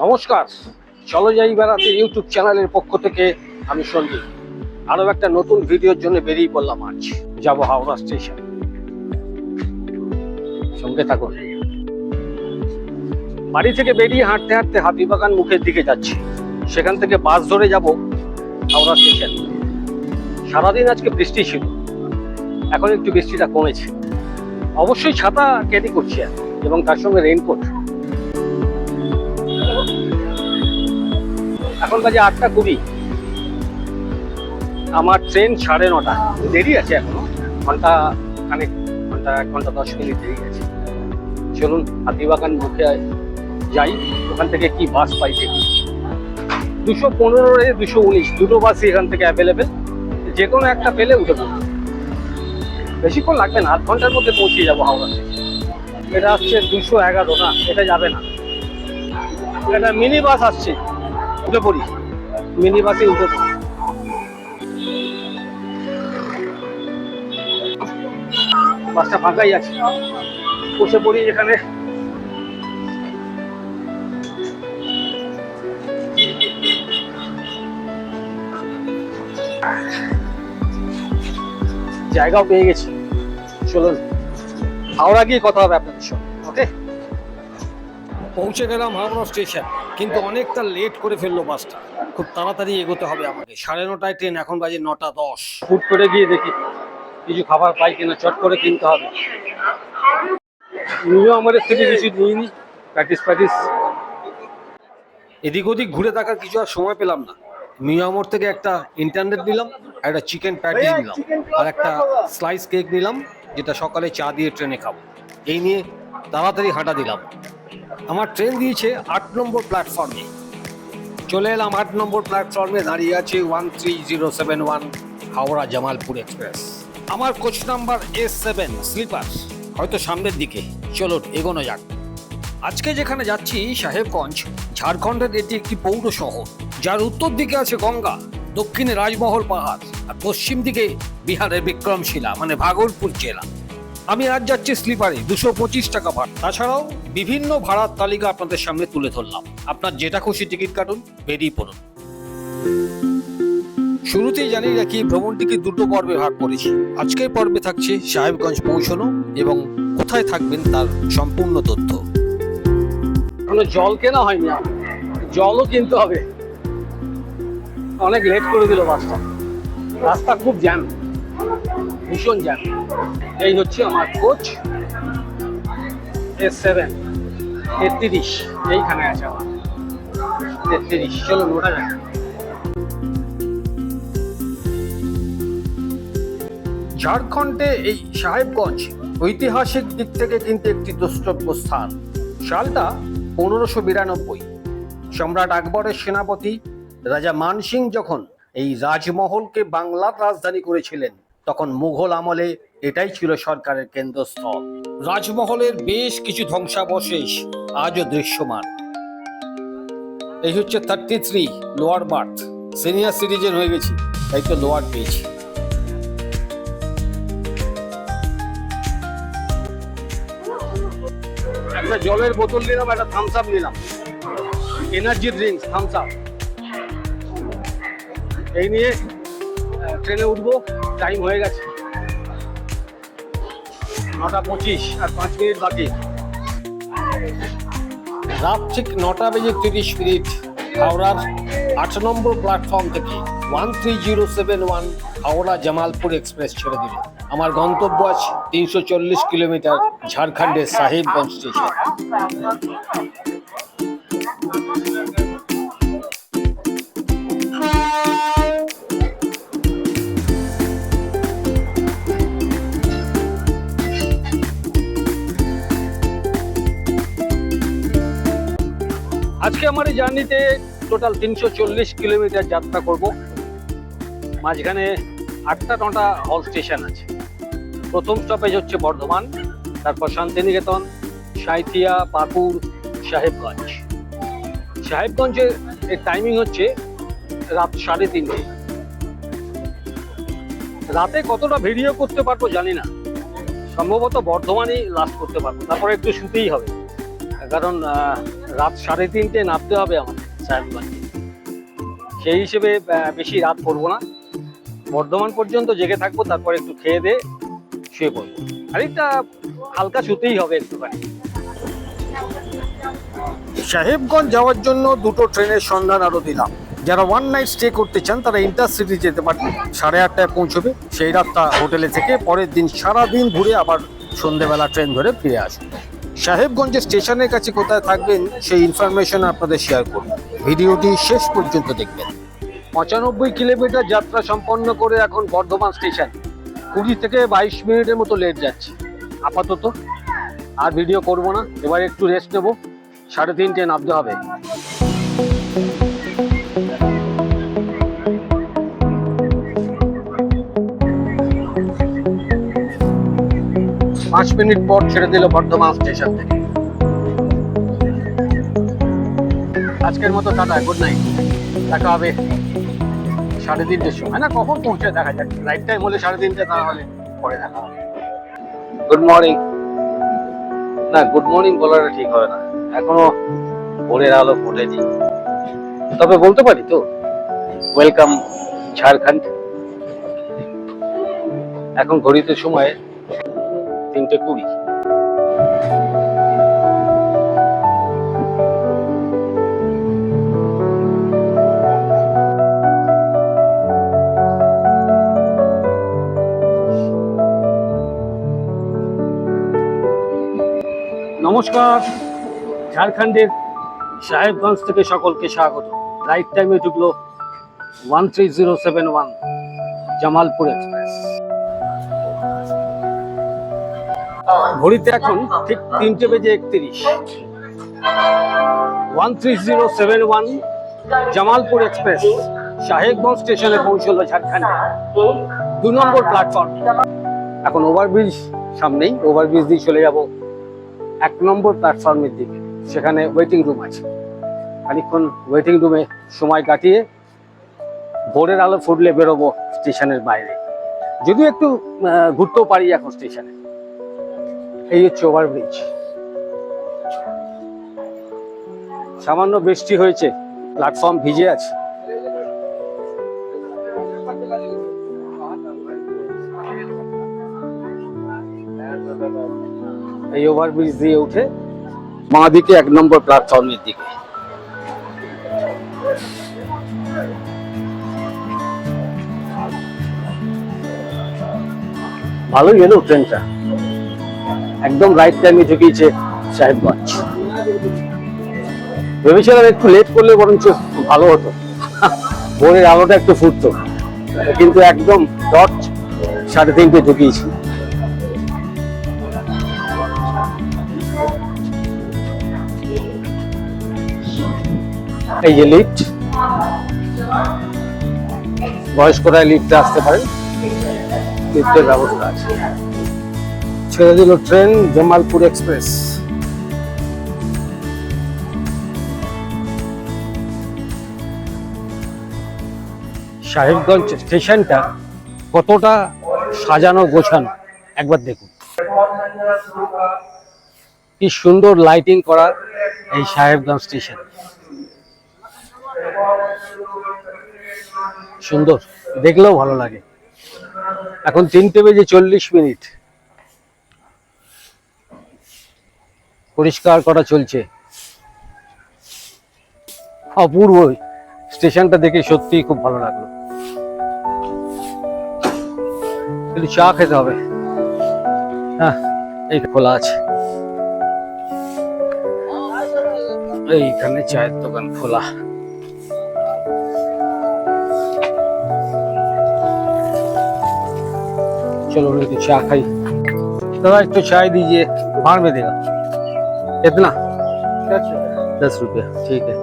নমস্কার, চলো যাই বেড়াতে ইউটিউব চ্যানেলের পক্ষ থেকে আমি সঞ্জীব আরো একটা নতুন ভিডিওর জন্য বেরিয়ে পড়লাম। আজ যাবো হাওড়া স্টেশন, সঙ্গে থাকুন। বাড়ি থেকে বেরিয়ে হাঁটতে হাঁটতে হাতিবাগান মুখের দিকে যাচ্ছি, সেখান থেকে বাস ধরে যাব হাওড়া স্টেশন। সারাদিন আজকে বৃষ্টি ছিল, এখন একটু বৃষ্টিটা কমেছে। অবশ্যই ছাতা ক্যারি করছি এবং তার সঙ্গে রেইনকোট। এখন বাজে 8:20। আমার ট্রেন 9:30। দেরি আছে এখনো, ঘন্টা 1 ঘন্টা 10 মিনিট দেরি আছে। চলুন হাতিবাগান মুখে যাই, ওখান থেকে কি বাস পাই দেখি। 215 219 দুটো বাসই এখান থেকে অ্যাভেলেবেল, যে কোনো একটা পেলে উঠে পড়বো। বেশিক্ষণ লাগবে না, 8 ঘন্টার মধ্যে পৌঁছে যাবো হাওড়া থেকে। এটা আসছে 211, না এটা যাবে না। এটা মিনি বাস আসছে, উঠে পড়ি, মিনি বাসে উঠে পড়ি। বাসটা ফাঁকাই আছে, বসে পড়ি এখানে। জায়গাও পেয়ে গেছি, চলুন হাওড়া গিয়ে কথা হবে আপনাদের সঙ্গে। ওকে, পৌঁছে গেলাম হাওড়া স্টেশন, কিন্তু অনেকটা লেট করে ফেললো বাসটা। খুব তাড়াতাড়ি এগোতে হবে আমাকে। 9:30 ট্রেন, এখন বাজে 9:10। ফুট করে গিয়ে দেখি কিছু খাবার পাই কিনা, চট করে কিনতে হবে। নিজেও আমাদের থেকে কিছু নিইনি, প্যাটিস। এদিক ওদিক ঘুরে দেখার কিছু আর সময় পেলাম না। মিয়ামোর থেকে একটা ইন্টারনেট নিলাম, একটা চিকেন প্যাটিস নিলাম, আর একটা স্লাইস কেক নিলাম, যেটা সকালে চা দিয়ে ট্রেনে খাবো। এই নিয়ে তাড়াতাড়ি হাঁটা দিলাম। আমার ট্রেন দিয়েছে 8 নম্বর প্ল্যাটফর্মে। চলে এলাম 8 নম্বর প্ল্যাটফর্মে। দাঁড়িয়ে আছে 13071 হাওড়া জামালপুর এক্সপ্রেস। আমার কোচ নাম্বার S7 স্লিপার, হয়তো সামনের দিকে। চলো এগোনো যাক। আজকে যেখানে যাচ্ছি সাহেবগঞ্জ, ঝাড়খণ্ডের এটি একটি পৌর শহর, যার উত্তর দিকে আছে গঙ্গা, দক্ষিণে রাজমহল পাহাড়, আর পশ্চিম দিকে বিহারের বিক্রমশিলা মানে ভাগলপুর জেলা। আমি আজ যাচ্ছি স্লিপারে, 225 টাকা ভাড়া। তাছাড়াও বিভিন্ন ভাড়ার তালিকা আপনাদের সামনে তুলে ধরলাম। আপনার যেটা খুশি টিকিট কাটুন, বেরিয়ে পড়ুন। শুরুতেই জানিয়ে রাখি, ভ্রমণটিকে দুটো পর্বে ভাগ করেছি। আজকের পর্বে থাকছে সাহেবগঞ্জ পৌঁছানো এবং কোথায় থাকবেন তার সম্পূর্ণ তথ্য। কোনো জল কেনা হয়নি, জলও কিনতে হবে। অনেক লেট করে দিল বাসটা, রাস্তা খুব জ্যাম, ভীষণ জ্যাম। এই হচ্ছে আমার কোচ S7 33, এইখানে আছে আমার 33। চলো ওঠা যাক। ঝাড়খণ্ডে এই সাহেবগঞ্জ ঐতিহাসিক দিক থেকে কিন্তু একটি দ্রষ্টব্য স্থান। সালটা 1592। সম্রাট আকবরের সেনাপতি রাজা মান সিং যখন এই রাজমহলকে বাংলার রাজধানী করেছিলেন, তখন মুঘল আমলে এটাই ছিল সরকারের কেন্দ্রস্থল। রাজমহলের বেশ কিছু ধ্বংসাবশেষ আজও দৃশ্যমান। এই হচ্ছে 33 লোয়ার বার্থ। সিনিয়র সিটিজেন হয়ে গেছি, তাই তো লোয়ার পেয়েছি। একটা জলের বোতল নিলাম, একটা থামস আপ নিলাম, এনার্জি ড্রিঙ্কস, থামস আপ। এই নিয়ে ট্রেনে উঠবো। টাইম হয়ে গেছে 9:25, আর 5 মিনিট বাকি। রাত ঠিক 9:30 হাওড়ার 8 নম্বর প্ল্যাটফর্ম থেকে 13071 হাওড়া জামালপুর এক্সপ্রেস ছেড়ে দিল। আমার গন্তব্য আছে 340 কিলোমিটার, ঝাড়খণ্ডের সাহেবগঞ্জ স্টেশন। আজকে আমার এই জার্নিতে টোটাল 340 কিলোমিটার যাত্রা করব। মাঝখানে 8টা-9টা হল স্টেশন আছে। প্রথম স্টপেজ হচ্ছে বর্ধমান, তারপর শান্তিনিকেতন, সাঁইথিয়া, পাকুড়, সাহেবগঞ্জ। সাহেবগঞ্জের এর টাইমিং হচ্ছে রাত 3:30। রাতে কতটা ভিডিও করতে পারবো জানি না, সম্ভবত বর্ধমানই লাস্ট করতে পারবো, তারপরে একটু শুতেই হবে। কারণ রাত 3:30 নামতে হবে আমাদের সাহেবগঞ্জে। সেই হিসেবে বেশি রাত করবো না, বর্ধমান পর্যন্ত জেগে থাকবো, তারপর একটু খেয়ে দিয়ে শুয়ে পড়বো। খানিকটা হালকা শুতেই হবে একটুখানি। সাহেবগঞ্জ যাওয়ার জন্য দুটো ট্রেনের সন্ধান আরো দিলাম। যারা ওয়ান নাইট স্টে করতে চান তারা ইন্টারসিটি যেতে পারেন, 8:30টায় পৌঁছবে। সেই রাতটা হোটেলে থেকে পরের দিন সারাদিন ঘুরে আবার সন্ধেবেলা ট্রেন ধরে ফিরে আসবে। সাহেবগঞ্জের স্টেশনের কাছে কোথায় থাকবেন সেই ইনফরমেশন আপনাদের শেয়ার করব, ভিডিওটি শেষ পর্যন্ত দেখবেন। 95 কিলোমিটার যাত্রা সম্পন্ন করে এখন বর্ধমান স্টেশন। 20 থেকে 22 মিনিটের মতো লেট যাচ্ছে। আপাতত আর ভিডিও করব না, এবার একটু রেস্ট নেব। 3:30 নামতে হবে। 5 মিনিট পর ছেড়ে দিল বর্ধমান স্টেশন থেকে। আজকের মতো টাটা, গুড নাইট। দেখা হবে 3:30-র সময়, না কখন পৌঁছে দেখা যাক। রাইট টাইম হলে 3:30, না হলে পরে দেখা হবে। গুড মর্নিং, না গুড মর্নিং বলাটা ঠিক হবে না, এখনো ভোরের আলো ফোটেনি। তবে বলতে পারি তো ওয়েলকাম ঝাড়খণ্ড। এখন ঘড়িতে সময় 3:20। নমস্কার, ঝাড়খণ্ডের সাহেবগঞ্জ থেকে সকলকে স্বাগত। রাইট টাইমে ঢুকলো 13071 জামালপুর এক্সপ্রেস। ঘড়িতে এখন ঠিক 3:31। 13071 জামালপুর এক্সপ্রেস সাহেবগঞ্জ স্টেশনে পৌঁছলো ঝাড়খণ্ডে, 2 নম্বর প্ল্যাটফর্ম। এখন ওভারব্রিজ সামনেই, ওভারব্রিজ দিয়ে চলে যাব 1 নম্বর প্ল্যাটফর্মের দিকে। সেখানে ওয়েটিং রুম আছে, খানিকক্ষণ ওয়েটিং রুমে সময় কাটিয়ে ভোরের আলো ফুটলে বেরোবো স্টেশনের বাইরে। যদিও একটু ঘুরতেও পারি এখন স্টেশনে। এই হচ্ছে ওভারব্রিজ। সামান্য বৃষ্টি হয়েছে, প্ল্যাটফর্ম ভিজে আছে। এই ওভারব্রিজ দিয়ে উঠে বাঁ দিকে 1 নম্বর প্ল্যাটফর্মের দিকে। ভালোই এলো ট্রেনটা, একদম রাইট টাইমে ঢুকিয়েছে সাহেবগঞ্জ। ভেবেছিলাম একটু লেট করলে বরঞ্চ ভালো হতো, ভোরের আলোটা একটু ফুটতো, কিন্তু একদম ডট 3:30 ঢুকিয়েছি। এই যে লিফট, বয়স্করাই লিফটে আসতে পারেন, লিফটের ব্যবস্থা আছে। ছেড়ে দিল ট্রেন জামালপুর এক্সপ্রেস। সাহেবগঞ্জ স্টেশনটা কতটা সাজানো গোছানো একবার দেখুন। কি সুন্দর লাইটিং করা এই সাহেবগঞ্জ স্টেশন, সুন্দর, দেখলেও ভালো লাগে। এখন 3:40। পরিষ্কার করা চলছে, অপূর্ব। স্টেশনটা দেখে সত্যিই খুব ভালো লাগলো। একটু চা খেতে হবে। হ্যাঁ, এই খোলা আছে, এইখানে চায়ের দোকান খোলা। चलो तो चाय खाई। दादा एक तो चाय दीजिए, भाड़ में देगा। कितना? 10 रुपया, ठीक है।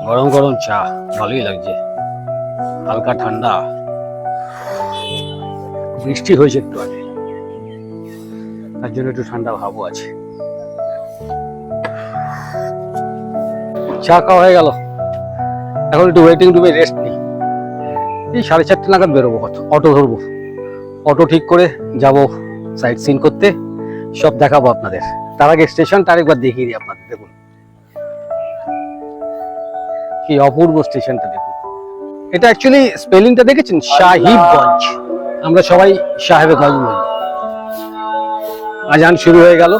गरम गरम चा ভালোই লাগছে, হালকা ঠান্ডা। বৃষ্টি হয়েছে একটু আগে, তার জন্য একটু ঠান্ডা ভাবও আছে। চা খাওয়া হয়ে গেল, এখন একটু ওয়েটিং রুমে রেস্ট নিই। এই 4:30 নাগাদ বেরোবো, অটো ধরবো, অটো ঠিক করে যাব সাইট সিন করতে, সব দেখাবো আপনাদের। তার আগে স্টেশনটা আরেকবার দেখিয়ে দিই আপনাদের। দেখুন কি অপূর্ব স্টেশনটা, দেখুন। এটা অ্যাকচুয়ালি স্পেলিংটা দেখেছেন, সাহিবগঞ্জ। আমরা সবাই সাহেবগঞ্জ বলি। আজান শুরু হয়ে গেল,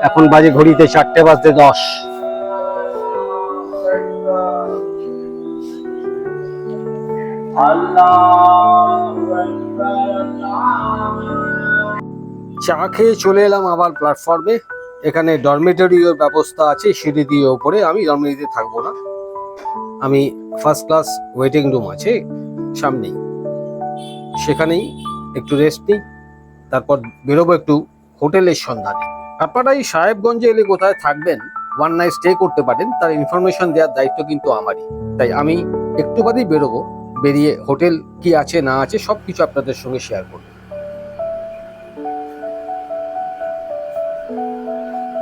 এখন বাজে ঘড়িতে 4:10 চা খেয়ে চলে এলাম আবার প্ল্যাটফর্মে। এখানে ডরমেটরির ব্যবস্থা আছে, সিঁড়ি দিয়ে ওপরে। আমি ডরমেটরিতে থাকবো না, আমি ফার্স্ট ক্লাস ওয়েটিং রুম আছে সামনেই, সেখানেই একটু রেস্ট নিই, তারপর বেরোবো একটু হোটেলের সন্ধানে। আপনারা এই সাহেবগঞ্জে এলে কোথায় থাকবেন, ওয়ান নাইট স্টে করতে পারেন, তার ইনফরমেশন দেওয়ার দায়িত্ব কিন্তু আমারই। তাই আমি একটু বাদেই বেরোবো, বেরিয়ে হোটেল কি আছে না আছে সব কিছু আপনাদের সঙ্গে শেয়ার করব।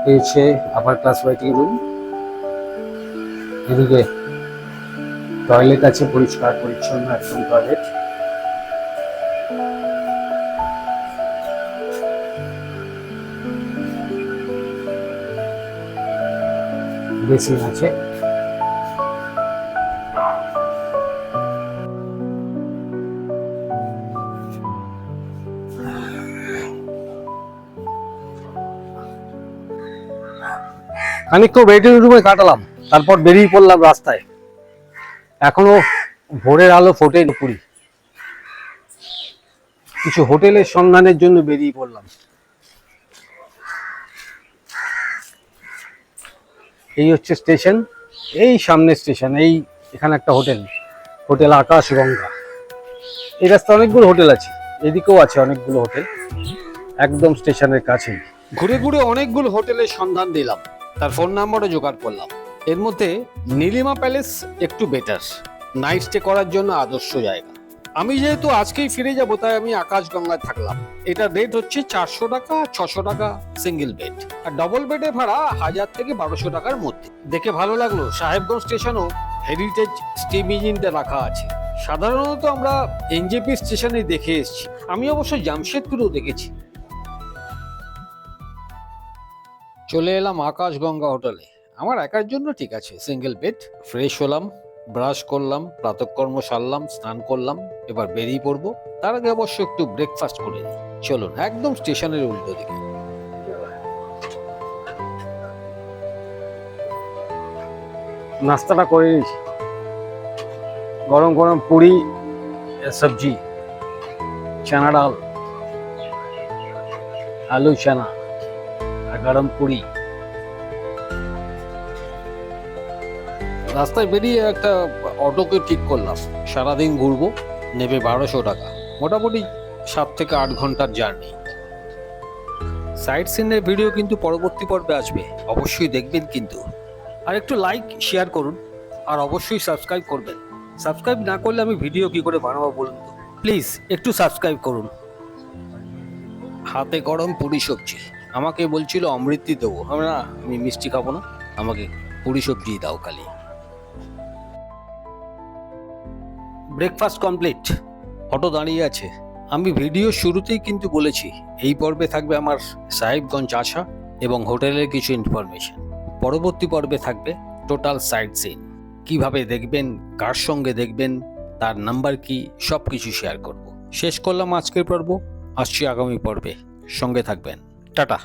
এই হচ্ছে আপার ক্লাস ওয়েটিং রুম। এদিকে টয়লেট আছে, পরিষ্কার পরিচ্ছন্ন একদম টয়লেট। বেসিন আছে। খানিকক্ষণ ওয়েটিং রুমে কাটালাম, তারপর বেরিয়ে পড়লাম রাস্তায়। এখনো ভোরের আলো ফোটেনি পুরি। কিছু হোটেলের সন্ধানের জন্য বেরিয়ে পড়লাম। এই হচ্ছে স্টেশন, এই সামনে স্টেশন। এই এখানে একটা হোটেল, হোটেল আকাশগঙ্গা। এই রাস্তায় অনেকগুলো হোটেল আছে, এদিকেও আছে অনেকগুলো হোটেল, একদম স্টেশনের কাছেই। ঘুরে ঘুরে অনেকগুলো হোটেলের সন্ধান দিলাম, তার ফোন নাম্বারও জোগাড় করলাম। এর মধ্যে নীলিমা প্যালেস একটু বেটার, নাইট স্টে করার জন্য আদর্শ জায়গা। আমি যেহেতু আজকেই ফিরে যাব, তাই আমি আকাশগঙ্গায় থাকলাম। এটা রেট হচ্ছে 400 টাকা, 600 টাকা সিঙ্গেল বেড, আর ডবল বেডের ভাড়া 1000 থেকে 1200 টাকার মধ্যে। দেখে ভালো লাগলো, সাহেবগঞ্জ স্টেশনও হেরিটেজ স্টিম ইঞ্জিনটা রাখা আছে। সাধারণত আমরা এনজেপি স্টেশনে দেখে এসেছি, আমি অবশ্য জামশেদপুরেও দেখেছি। চলে এলাম আকাশগঙ্গা হোটেলে। আমার একার জন্য ঠিক আছে, সিঙ্গেল বেড। ফ্রেশ হলাম, ব্রাশ করলাম, প্রাতঃকর্ম সারলাম, স্নান করলাম, এবার বেরিয়ে পড়বো। তার আগে অবশ্য একটু ব্রেকফাস্ট করে নিই। চলুন, একদম স্টেশনের উল্টো দিকে। নাস্তাটা করে নিয়েছি, গরম গরম পুরি, সবজি, চানা ডাল, আলু চানা আর গরম পুরি। রাস্তায় বেরিয়ে একটা অটোকে ঠিক করলাম। সারাদিন ঘুরবো, নেবে 1200 টাকা, মোটামুটি 7 থেকে 8 ঘন্টার জার্নি। সাইট সিনের ভিডিও কিন্তু পরবর্তী পর্বে আসবে, অবশ্যই দেখবেন কিন্তু। আর একটু লাইক শেয়ার করুন, আর অবশ্যই সাবস্ক্রাইব করবেন। সাবস্ক্রাইব না করলে আমি ভিডিও কি করে বানাবো বলুন তো। প্লিজ একটু সাবস্ক্রাইব করুন। হাতে গরম পুরি সবজি, আমাকে বলছিল অমৃতি দেবো, আমি মিষ্টি খাবো না, আমাকে পুরি সবজি দাও খালি। ব্রেকফাস্ট কমপ্লিট, অটো দাঁড়িয়ে আছে। আমি ভিডিও শুরুতেই কিন্তু বলেছি এই পর্বে থাকবে আমার সাহেবগঞ্জ আসা এবং হোটেলের কিছু ইনফরমেশন। পরবর্তী পর্বে থাকবে টোটাল সাইট সিন, কিভাবে দেখবেন, কার সঙ্গে দেখবেন, তার নাম্বার কি, সব কিছু শেয়ার করব। শেষ করলাম আজকের পর্ব, আসছি আগামী পর্বে, সঙ্গে থাকবেন। টাটা।